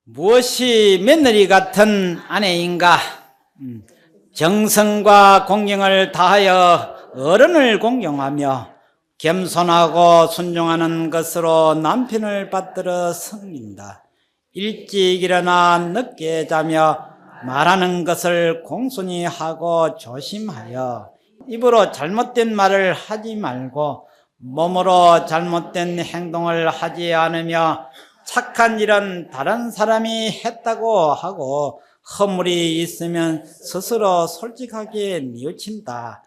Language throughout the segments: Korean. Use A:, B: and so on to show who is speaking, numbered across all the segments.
A: 무엇이 며느리 같은 아내인가? 정성과 공경을 다하여 어른을 공경하며 겸손하고 순종하는 것으로 남편을 받들어 섬긴다. 일찍 일어나 늦게 자며 말하는 것을 공손히 하고 조심하여 입으로 잘못된 말을 하지 말고 몸으로 잘못된 행동을 하지 않으며 착한 일은 다른 사람이 했다고 하고 허물이 있으면 스스로 솔직하게 뉘우친다.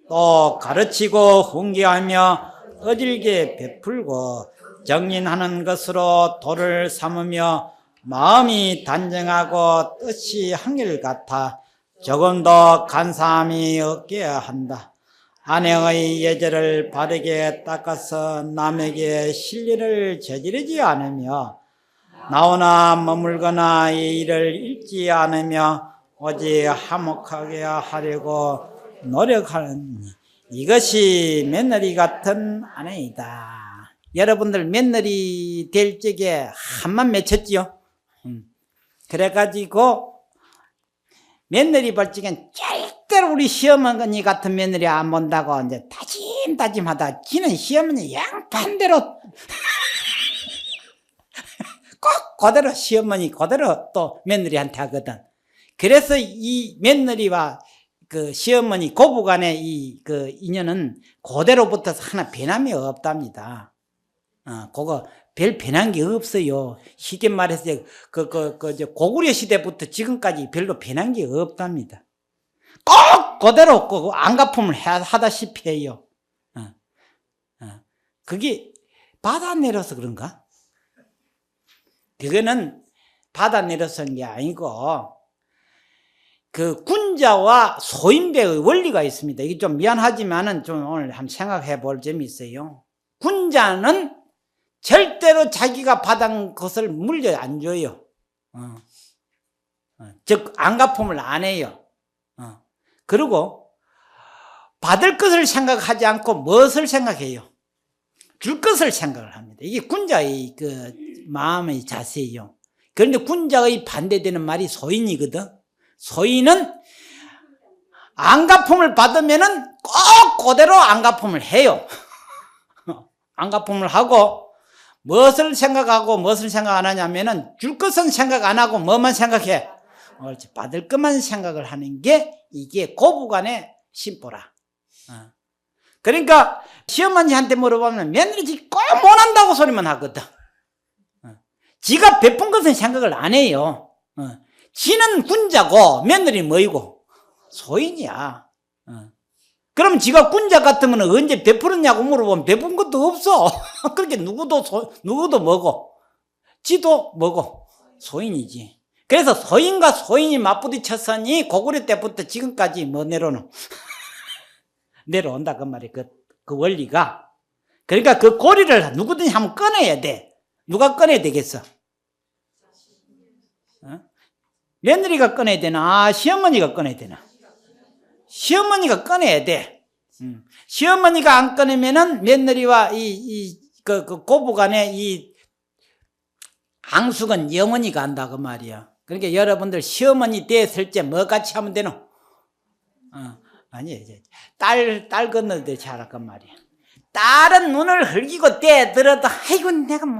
A: 또 가르치고 훈계하며 어질게 베풀고 정인하는 것으로 도를 삼으며 마음이 단정하고 뜻이 한결같아 조금 더 간사함이 없게 한다. 아내의 예절을 바르게 닦아서 남에게 실례를 저지르지 않으며 나오나 머물거나 이 일을 잃지 않으며 오직 화목하게 하려고 노력하는 이것이 며느리 같은 아내이다. 여러분들 며느리 될 적에 한만 맺혔지요? 그래가지고 며느리 볼 적엔 절대로 우리 시어머니 같은 며느리 안 본다고 이제 다짐하다 지는 시어머니 양반대로 꼭 그대로 시어머니 그대로 또 며느리한테 하거든. 그래서 이 며느리와 그 시어머니 고부간의 그 인연은 그대로부터 하나 변함이 없답니다. 그거 별 변한 게 없어요. 쉽게 말해서 고구려 시대부터 지금까지 별로 변한 게 없답니다. 꼭 그대로 안갚음을 하다시피 해요. 그게 받아내려서 그런가? 그거는 받아내려서는 게 아니고 그 군자와 소인배의 원리가 있습니다. 이게 좀 미안하지만은 좀 오늘 한번 생각해 볼 점이 있어요. 군자는 절대로 자기가 받은 것을 물려 안 줘요. 즉 안갚음을 안 해요. 그리고 받을 것을 생각하지 않고 무엇을 생각해요? 줄 것을 생각을 합니다. 이게 군자의 그 마음의 자세예요. 그런데 군자의 반대되는 말이 소인이거든. 소인은 안갚음을 받으면은 꼭 그대로 안갚음을 해요. 안갚음을 하고 무엇을 생각하고 무엇을 생각 안 하냐면은 줄 것은 생각 안 하고 뭐만 생각해? 받을 것만 생각을 하는 게 이게 고부간의 심보라. 그러니까 시어머니한테 물어보면 며느리 꼭 못한다고 소리만 하거든. 지가 베푼 것은 생각을 안 해요. 지는 군자고 며느리 뭐이고 소인이야. 그럼 지가 군자 같으면 언제 베풀었냐고 물어보면 베푼 것도 없어. 그렇게 누구도 뭐고 지도 뭐고 소인이지. 그래서 소인과 소인이 맞부딪혔으니 고구려 때부터 지금까지 뭐 내려온다 그 말이야. 그 원리가. 그러니까 그 고리를 누구든지 한번 꺼내야 돼. 누가 꺼내야 되겠어? 며느리가 꺼내야 되나? 시어머니가 꺼내야 되나? 시어머니가 꺼내야 돼. 시어머니가 안 꺼내면은 며느리와 그 고부간의 이 앙숙은 영원히 간다 그 말이야. 그러니까 여러분들 시어머니 됐을 때 뭐 같이 하면 되노? 아니 딸 건너들 잘할 건 말이야. 딸은 눈을 흘기고 떼들어도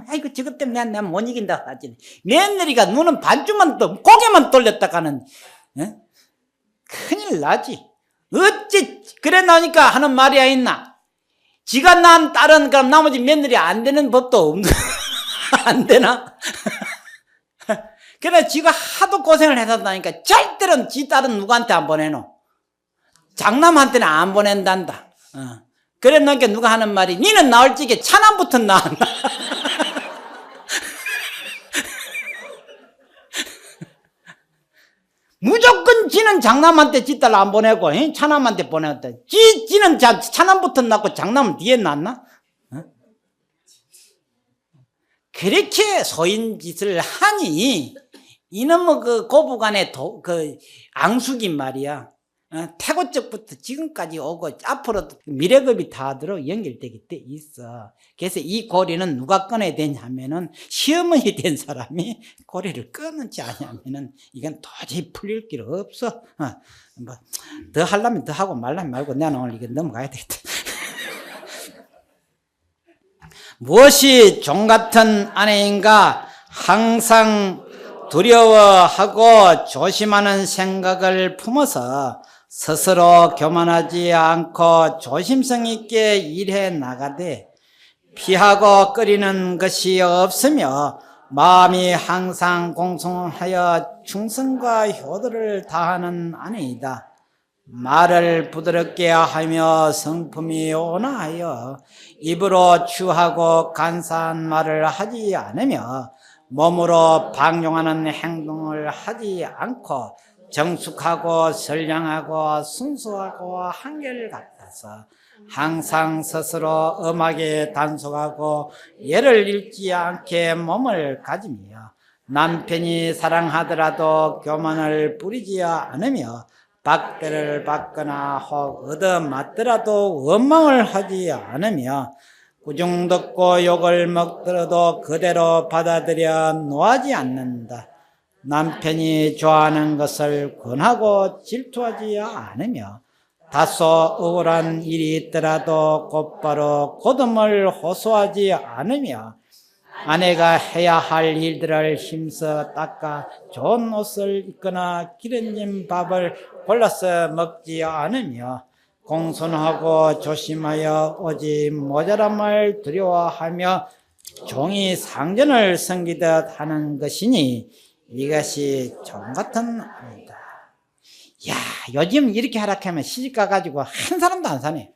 A: 아이고 저것 때문에 내가 못 이긴다 하지. 며느리가 눈은 반쯤만 고개만 돌렸다가는 큰일 나지. 어찌 그래 나오니까 하는 말이야 있나? 지가 낳은 딸은 그럼 나머지 며느리 안 되는 법도 없는 안 되나? 그래 지가 하도 고생을 해서다니까 절대로 지 딸은 누구한테 안 보내노? 장남한테는 안 보낸단다. 그래 놓으니까 누가 하는 말이 니는 나올 적에 차남부터 낳았나? 무조건 지는 장남한테 지 딸 안 보내고 차남한테 보냈다. 지는 차남부터 낳고 장남은 뒤에 낳나? 그렇게 소인 짓을 하니 이놈의 그 고부간의 그 앙숙인 말이야. 태고적부터 지금까지 오고 앞으로도 미래급이 다도록 연결되게 돼 있어. 그래서 이 고리는 누가 꺼내야 되냐면은 시어머니 된 사람이 고리를 끊지 않으면은 이건 도저히 풀릴 길 없어. 뭐 더 하려면 더 하고 말라면 말고 나는 오늘 이거 넘어가야 되겠다. 무엇이 종 같은 아내인가? 항상 두려워하고 조심하는 생각을 품어서 스스로 교만하지 않고 조심성 있게 일해 나가되 피하고 꺼리는 것이 없으며 마음이 항상 공손하여 충성과 효도를 다하는 아내이다. 말을 부드럽게 하며 성품이 온화하여 입으로 추하고 간사한 말을 하지 않으며 몸으로 방종하는 행동을 하지 않고 정숙하고 선량하고 순수하고 한결같아서 항상 스스로 엄하게 단속하고 예를 잃지 않게 몸을 가지며 남편이 사랑하더라도 교만을 부리지 않으며 박대를 받거나 혹 얻어맞더라도 원망을 하지 않으며 꾸중 듣고 욕을 먹더라도 그대로 받아들여 노하지 않는다. 남편이 좋아하는 것을 권하고 질투하지 않으며 다소 억울한 일이 있더라도 곧바로 고듬을 호소하지 않으며 아내가 해야 할 일들을 힘써 닦아 좋은 옷을 입거나 기름진 밥을 골라서 먹지 않으며 공손하고 조심하여 오직 모자람을 두려워하며 종이 상전을 섬기듯 하는 것이니 이것이 종 같은 아내이다. 야, 요즘 이렇게 하락하면 시집가 가지고 한 사람도 안 사네.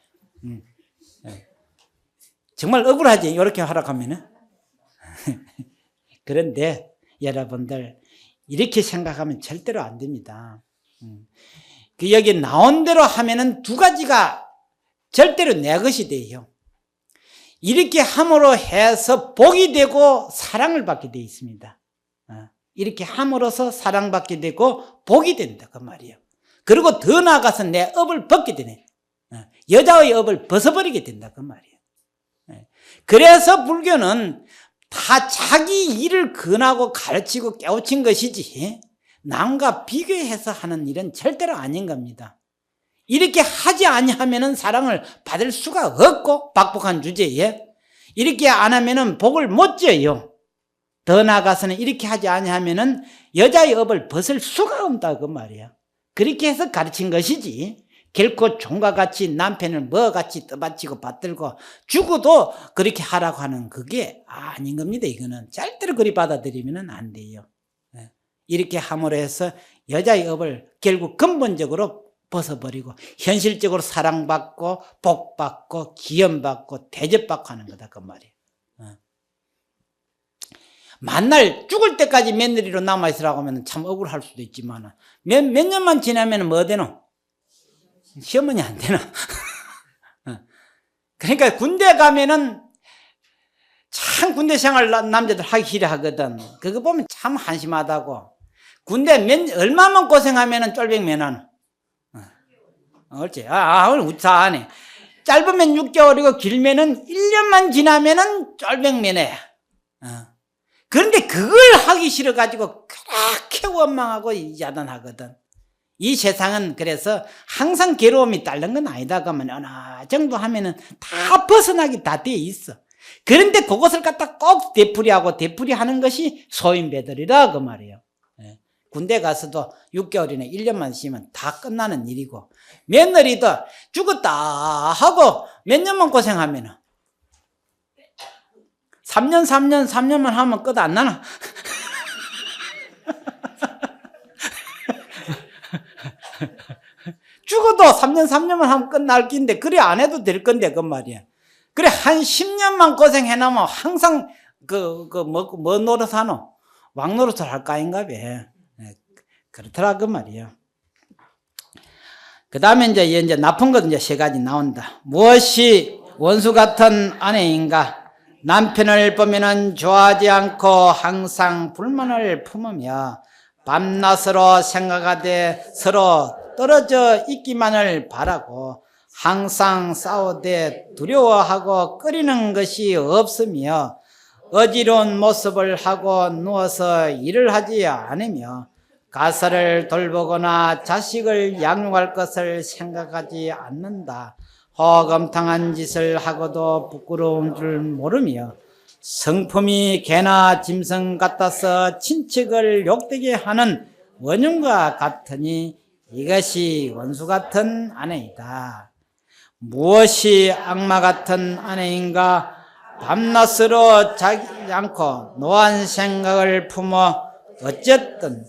A: 정말 억울하지, 이렇게 하락하면은. 그런데 여러분들 이렇게 생각하면 절대로 안 됩니다. 그 여기 나온 대로 하면은 두 가지가 절대로 내 것이 돼요. 이렇게 함으로 해서 복이 되고 사랑을 받게 돼 있습니다. 이렇게 함으로써 사랑받게 되고 복이 된다 그 말이에요. 그리고 더 나아가서 내 업을 벗게 되네. 여자의 업을 벗어버리게 된다 그 말이에요. 그래서 불교는 다 자기 일을 권하고 가르치고 깨우친 것이지 남과 비교해서 하는 일은 절대로 아닌 겁니다. 이렇게 하지 아니하면은 사랑을 받을 수가 없고 박복한 주제에 이렇게 안 하면은 복을 못 줘요. 더 나아가서는 이렇게 하지 아니하면은 여자의 업을 벗을 수가 없다 그 말이야. 그렇게 해서 가르친 것이지 결코 종과 같이 남편을 뭐 같이 떠받치고 받들고 죽어도 그렇게 하라고 하는 그게 아닌 겁니다. 이거는 절대로 그리 받아들이면 안 돼요. 이렇게 함으로 해서 여자의 업을 결국 근본적으로 벗어버리고 현실적으로 사랑받고 복받고 기염받고 대접받고 하는 거다 그 말이에요. 만날 죽을 때까지 며느리로 남아있으라고 하면 참 억울할 수도 있지만 몇 년만 지나면 뭐 되노? 시어머니 안 되나? 그러니까 군대 가면은 참 군대 생활 남자들 하기 싫어하거든. 그거 보면 참 한심하다고. 군대 얼마만 고생하면은 쫄병 면허는. 옳지. 우차하네. 짧으면 6개월이고 길면은 1년만 지나면은 쫄병 면허야. 그런데 그걸 하기 싫어가지고 그렇게 원망하고 야단하거든. 이 세상은 그래서 항상 괴로움이 따른 건 아니다. 그러면 어느 정도 하면은 다 벗어나기 다 돼 있어. 그런데 그것을 갖다 꼭 되풀이하는 것이 소인배들이라 그 말이에요. 군대 가서도 6개월이나 1년만 쉬면 다 끝나는 일이고 며느리도 죽었다 하고 몇 년만 고생하면은 3년만 하면 끝 안 나나? 죽어도 3년만 하면 끝날 긴데 그래 안 해도 될 건데 그 말이야. 그래 한 10년만 고생해놓으면 항상 뭐 노릇하노? 왕노릇을 할 거 아닌가 봐. 그렇더라 그 말이야. 그 다음에 이제 나쁜 것 이제 세 가지 나온다. 무엇이 원수 같은 아내인가? 남편을 보면은 좋아하지 않고 항상 불만을 품으며 밤낮으로 생각하되 서로 떨어져 있기만을 바라고 항상 싸우되 두려워하고 꺼리는 것이 없으며 어지러운 모습을 하고 누워서 일을 하지 않으며 가사를 돌보거나 자식을 양육할 것을 생각하지 않는다. 허검탕한 짓을 하고도 부끄러운 줄 모르며 성품이 개나 짐승 같아서 친척을 욕되게 하는 원흉과 같으니 이것이 원수 같은 아내이다. 무엇이 악마 같은 아내인가? 밤낮으로 자지 않고 노한 생각을 품어 어쨌든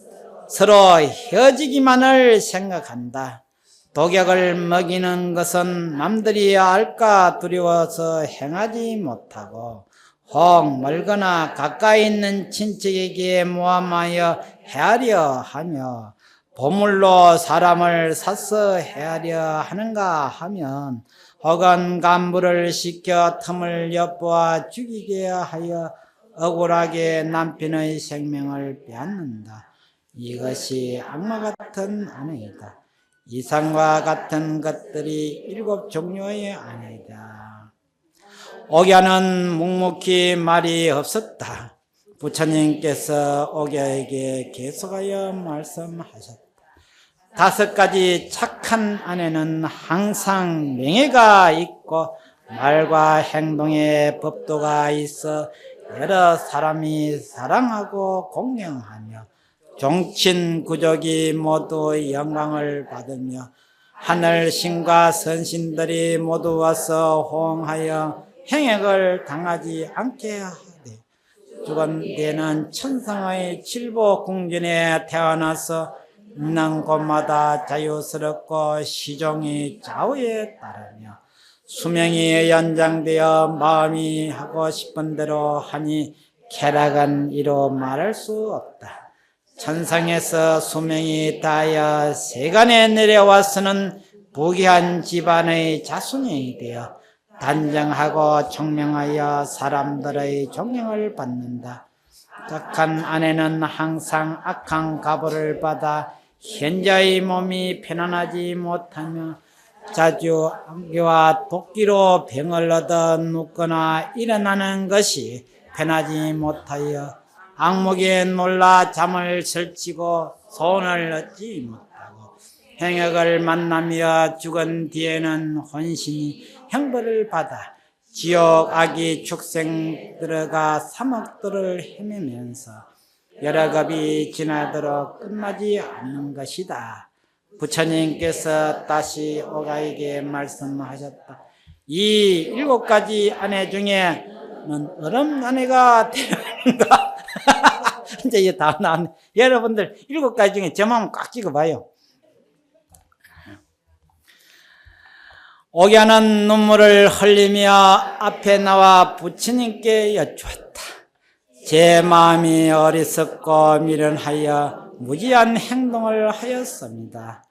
A: 서로 헤어지기만을 생각한다. 독약을 먹이는 것은 남들이 알까 두려워서 행하지 못하고 혹 멀거나 가까이 있는 친척에게 모함하여 헤아려 하며 보물로 사람을 사서 헤아려 하는가 하면 혹은 간부를 시켜 틈을 엿보아 죽이게 하여 억울하게 남편의 생명을 빼앗는다. 이것이 악마 같은 아내이다. 이상과 같은 것들이 7 종류의 아내이다. 옥야는 묵묵히 말이 없었다. 부처님께서 옥야에게 계속하여 말씀하셨다. 5가지 착한 아내는 항상 명예가 있고 말과 행동에 법도가 있어 여러 사람이 사랑하고 공경하며 종친 구족이 모두 영광을 받으며 하늘신과 선신들이 모두 와서 호응하여 행역을 당하지 않게 하되 죽은 뒤에는 천상의 칠보궁전에 태어나서 있는 곳마다 자유스럽고 시종이 좌우에 따르며 수명이 연장되어 마음이 하고 싶은 대로 하니 쾌락은 이로 말할 수 없다. 천상에서 수명이 다하여 세간에 내려와서는 부귀한 집안의 자손이 되어 단정하고 총명하여 사람들의 존경을 받는다. 착한 아내는 항상 악한 가보를 받아 현자의 몸이 편안하지 못하며 자주 암기와 도끼로 병을 얻어 눕거나 일어나는 것이 편하지 못하여 악목에 놀라 잠을 설치고 소원을 얻지 못하고 행역을 만나며 죽은 뒤에는 혼신이 형벌을 받아 지옥 악이 축생 들어가 사막들을 헤매면서 여러 겁이 지나도록 끝나지 않는 것이다. 부처님께서 다시 옥야에게 말씀하셨다. 이 7가지 아내 중에는 어떤 아내가 되는가? 이제 이게 다 나왔네. 여러분들 7가지 중에 저만 꽉 찍어봐요. 옥야는 눈물을 흘리며 앞에 나와 부처님께 여쭈었다. 제 마음이 어리석고 미련하여 무지한 행동을 하였습니다.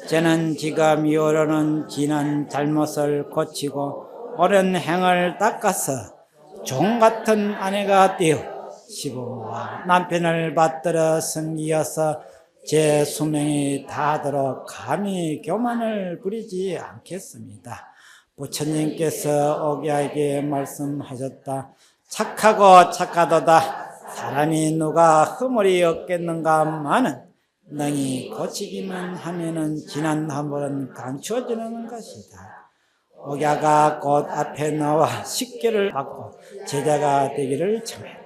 A: 저는 지금 이후로는 지난 잘못을 고치고 옳은 행을 닦아서 종 같은 아내가 되어 시부모와 남편을 받들어 섬기어서 제 수명이 다하도록 감히 교만을 부리지 않겠습니다. 부처님께서 옥야에게 말씀하셨다. 착하고 착하도다. 사람이 누가 허물이 없겠는가마는 능히 고치기만 하면은 지난 허물은 감추어지는 것이다. 옥야가 곧 앞에 나와 식견을 받고 제자가 되기를 청했다.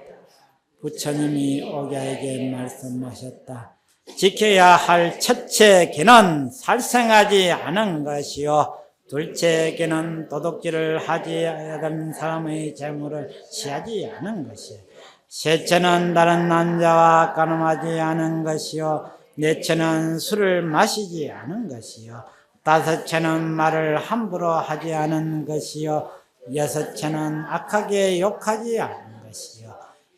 A: 부처님이 옥야에게 말씀하셨다. 지켜야 할 첫째 계는 살생하지 않은 것이요 둘째 계는 도둑질을 하지 않은 사람의 재물을 취하지 않은 것이요 셋째는 다른 남자와 간음하지 않은 것이요 넷째는 술을 마시지 않은 것이요 다섯째는 말을 함부로 하지 않은 것이요 여섯째는 악하게 욕하지 않은 것이요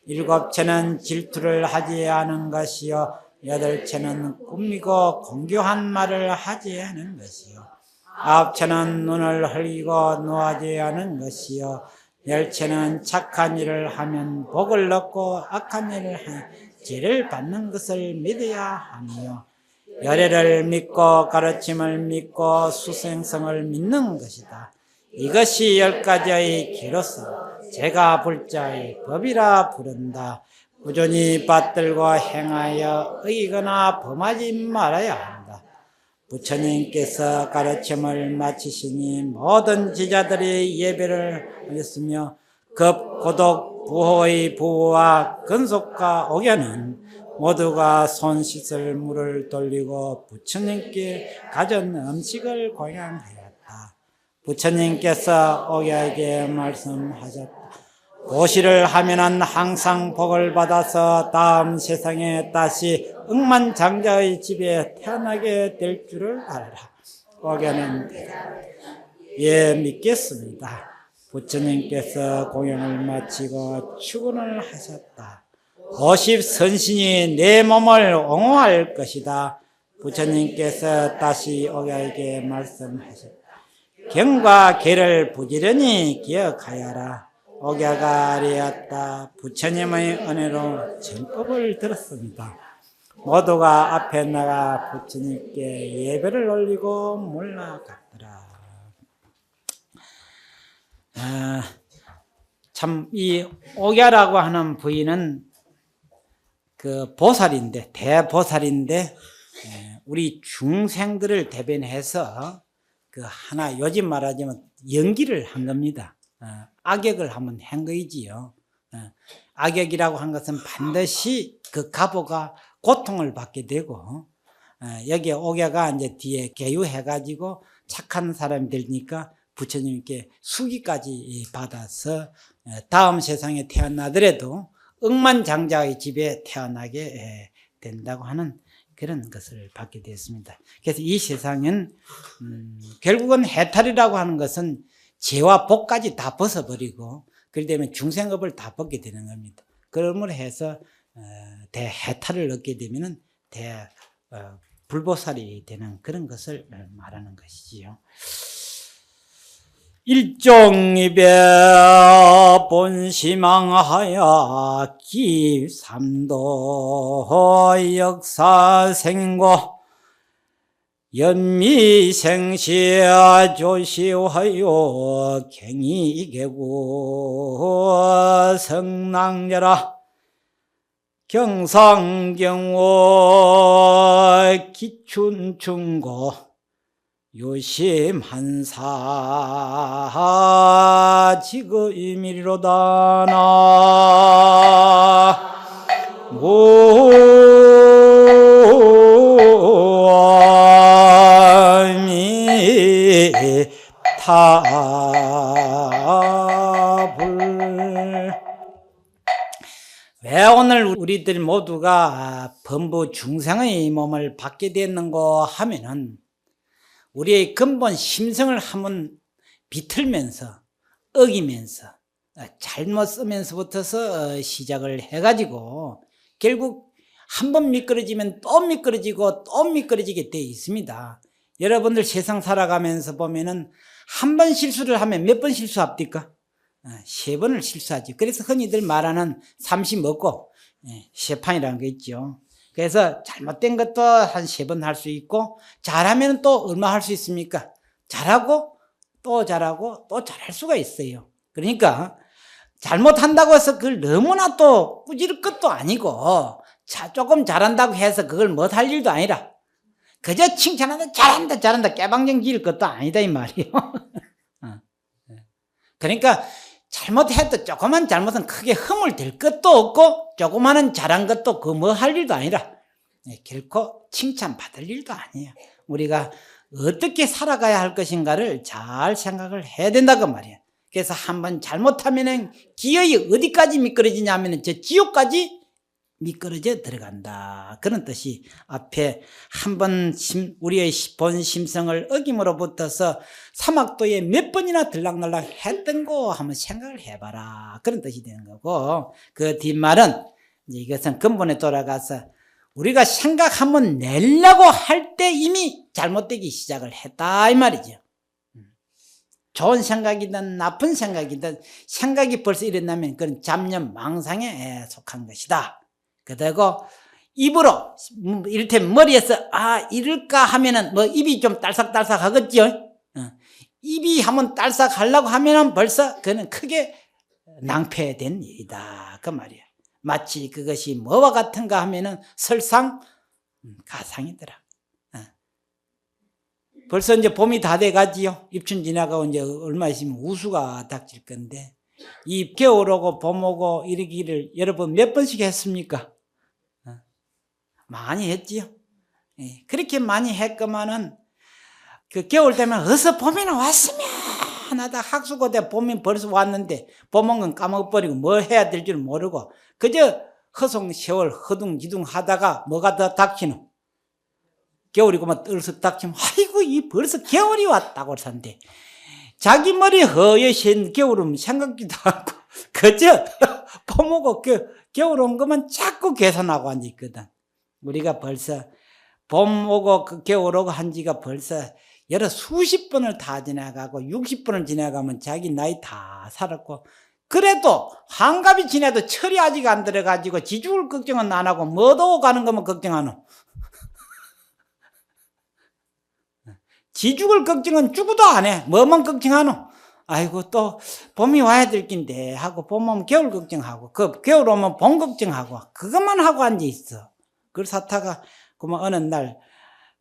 A: 일곱째는 질투를 하지 않은 것이요 여덟째는 꾸미고 공교한 말을 하지 않은 것이요 아홉째는 눈을 흘리고 노하지 않은 것이요 열째는 착한 일을 하면 복을 얻고 악한 일을 하면 죄를 받는 것을 믿어야 하며 열애를 믿고 가르침을 믿고 수생성을 믿는 것이다. 이것이 10가지의 기로서 제가 불자의 법이라 부른다. 꾸준히 받들고 행하여 의거나 범하지 말아야 한다. 부처님께서 가르침을 마치시니 모든 제자들이 예배를 하였으며 급, 고독, 부호의 부호와 근속과 옥야는 모두가 손 씻을 물을 돌리고 부처님께 가진 음식을 공양하였다. 부처님께서 옥야에게 말씀하셨다. 보시를 하면은 항상 복을 받아서 다음 세상에 다시 억만장자의 집에 태어나게 될 줄을 알아라. 옥야는 예, 믿겠습니다. 부처님께서 공연을 마치고 출근을 하셨다. 50선신이 내 몸을 옹호할 것이다. 부처님께서 다시 옥야에게 말씀하셨다. 경과 계를 부지런히 기억하여라. 옥야가 아뢰었다. 부처님의 은혜로 정법을 들었습니다. 모두가 앞에 나가 부처님께 예배를 올리고 물러갔더라. 참 이 옥야라고 하는 부인은 그 보살인데, 대보살인데 우리 중생들을 대변해서 그 하나 요즘 말하자면 연기를 한 겁니다. 악역을 한번 한 거이지요. 악역이라고 한 것은 반드시 그 가보가 고통을 받게 되고, 여기에 옥야가 이제 뒤에 개유해가지고 착한 사람이 되니까 부처님께 수기까지 받아서 다음 세상에 태어나더라도 억만장자의 집에 태어나게 된다고 하는 그런 것을 받게 되었습니다. 그래서 이 세상은 결국은 해탈이라고 하는 것은 죄와 복까지 다 벗어버리고 그렇기 때문에 중생업을 다 벗게 되는 겁니다. 그러므로 해서 대해탈을 얻게 되면은 불보살이 되는 그런 것을 말하는 것이지요. 일종입에 본시망하여 기삼도 역사생고 연미생시야 조시하여 갱이개구 성낭자라 경상경호 기춘충고 요심한사 지금이로다 나미타불. 왜 오늘 우리들 모두가 범부 중생의 몸을 받게 됐는고 하면은 우리의 근본 심성을 한번 비틀면서 어기면서 잘못 쓰면서부터서 시작을 해가지고 결국 한번 미끄러지면 또 미끄러지고 또 미끄러지게 되어 있습니다. 여러분들 세상 살아가면서 보면은 한 번 실수를 하면 몇 번 실수합니까? 3번을 실수하지. 그래서 흔히들 말하는 30 먹고 세판이라는 게 있죠. 그래서 잘못된 것도 한 3번 할 수 있고 잘하면 또 얼마 할 수 있습니까? 잘하고 또 잘하고 또 잘할 수가 있어요. 그러니까 잘못한다고 해서 그걸 너무나 또 꾸짖을 것도 아니고 조금 잘한다고 해서 그걸 못할 일도 아니라 그저 칭찬한다 잘한다 잘한다 깨방정 지을 것도 아니다 이 말이에요. 그러니까 잘못해도 조그만 잘못은 크게 허물될 것도 없고 조그마한 잘한 것도 그 뭐 할 일도 아니라 결코 칭찬받을 일도 아니에요. 우리가 어떻게 살아가야 할 것인가를 잘 생각을 해야 된다고 말이에요. 그래서 한번 잘못하면은 기어이 어디까지 미끄러지냐 하면은 저 지옥까지 미끄러져 들어간다. 그런 뜻이 앞에 한번 우리의 본 심성을 어김으로부터서 사막도에 몇 번이나 들락날락 했던 거 한번 생각을 해봐라. 그런 뜻이 되는 거고 그 뒷말은 이것은 근본에 돌아가서 우리가 생각 한번 내려고 할 때 이미 잘못되기 시작을 했다 이 말이죠. 좋은 생각이든 나쁜 생각이든 생각이 벌써 일어나면 그건 잡념 망상에 속한 것이다. 그리고 입으로 이를테면 머리에서 이럴까 하면은 뭐 입이 좀 딸싹딸싹 하겠죠. 입이 한번 딸싹 하려고 하면은 벌써 그는 크게 낭패된 일이다 그 말이야. 마치 그것이 뭐와 같은가 하면은 설상 가상이더라. 벌써 이제 봄이 다 돼가지요. 입춘 지나가고 이제 얼마 있으면 우수가 닥칠 건데, 이 겨울 오고 봄 오고 이러기를 여러분 몇 번씩 했습니까? 많이 했지요. 그렇게 많이 했구만은 그 겨울 되면 어서 봄이나 왔으면 하다 학수고대 봄이 벌써 왔는데 봄 온 건 까먹어버리고 뭐 해야 될 줄 모르고 그저 허송세월 허둥지둥 하다가 뭐가 더 닥치노? 겨울이고만 떨썩 닥치면 아이고 이 벌써 겨울이 왔다고 산대. 자기 머리에 허여신 겨울은 생각지도 않고 그저 봄 오고 겨울 온 것만 자꾸 계산하고 앉아있거든. 우리가 벌써 봄 오고 겨울 오고 한 지가 벌써 여러 수십 번을 다 지나가고 60번을 지나가면 자기 나이 다 살았고, 그래도 한갑이 지나도 철이 아직 안 들어가지고 지 죽을 걱정은 안 하고 뭐도 가는 것만 걱정하노. 지 죽을 걱정은 죽어도 안 해. 뭐만 걱정하노? 아이고 또 봄이 와야 될 낀데 하고 봄 오면 겨울 걱정하고 겨울 오면 봄 걱정하고 그것만 하고 앉아 있어. 그래서 하다가 그만 어느 날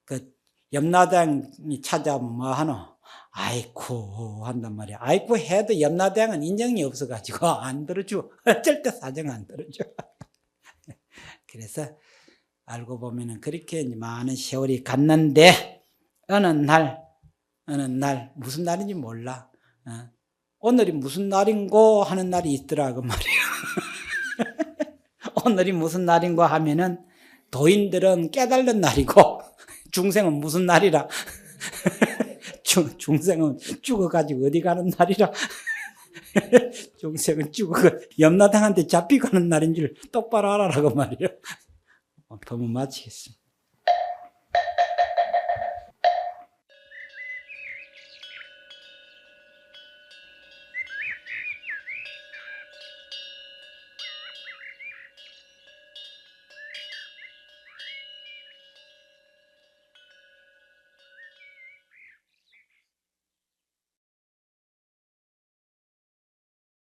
A: 그 염라대왕이 찾아오면 뭐 하노? 아이쿠 한단 말이야. 아이쿠 해도 염라대왕은 인정이 없어가지고 안 들어줘. 절대 사정 안 들어줘. 그래서 알고 보면은 그렇게 많은 세월이 갔는데 어느 날 무슨 날인지 몰라. 오늘이 무슨 날인고 하는 날이 있더라고 말이야. 오늘이 무슨 날인고 하면은 도인들은 깨달는 날이고 중생은 무슨 날이라. 중생은 죽어가지고 어디 가는 날이라. 중생은 죽어가 염라대왕한테 잡히가는 날인 줄 똑바로 알아라고 말이야. 법문 마치겠습니다.